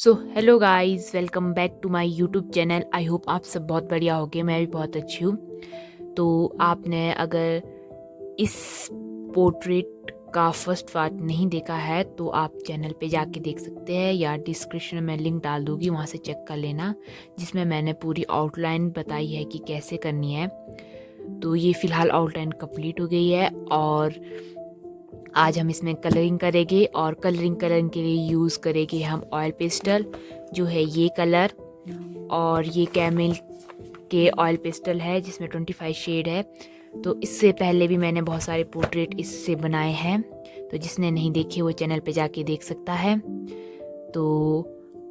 So hello guys, welcome back to my YouTube channel. I hope आप सब बहुत बढ़िया होगे। मैं भी बहुत अच्छी हूँ। तो आपने अगर इस पोर्ट्रेट का फर्स्ट पार्ट नहीं देखा है तो आप चैनल पे जाके देख सकते हैं, या डिस्क्रिप्शन में लिंक डाल दूँगी, वहाँ से चेक कर लेना, जिसमें मैंने पूरी आउटलाइन बताई है कि कैसे करनी है। तो ये फ़िलहाल आउटलाइन कंप्लीट हो गई है और आज हम इसमें कलरिंग करेंगे। और कलरिंग के लिए यूज़ करेंगे हम ऑयल पेस्टल, जो है ये कलर, और ये कैमल के ऑयल पेस्टल है जिसमें 25 शेड है। तो इससे पहले भी मैंने बहुत सारे पोर्ट्रेट इससे बनाए हैं, तो जिसने नहीं देखे वो चैनल पे जाके देख सकता है। तो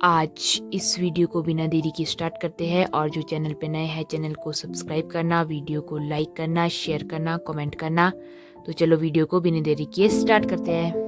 आज इस वीडियो को बिना देरी के स्टार्ट करते हैं। और जो चैनल पे नए हैं, चैनल को सब्सक्राइब करना, वीडियो को लाइक करना, शेयर करना, कमेंट करना। तो चलो वीडियो को बिना देरी किए स्टार्ट करते हैं।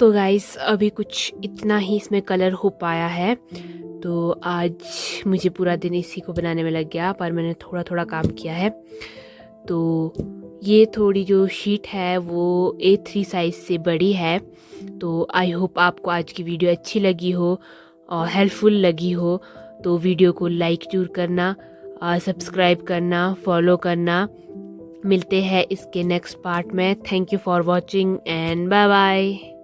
तो गाइस अभी कुछ इतना ही इसमें कलर हो पाया है। तो आज मुझे पूरा दिन इसी को बनाने में लग गया, पर मैंने थोड़ा थोड़ा काम किया है। तो ये थोड़ी जो शीट है वो A3 साइज़ से बड़ी है। तो आई होप आपको आज की वीडियो अच्छी लगी हो और हेल्पफुल लगी हो। तो वीडियो को लाइक जरूर करना, सब्सक्राइब करना, फॉलो करना। मिलते हैं इसके नेक्स्ट पार्ट में। Thank you for watching and bye bye.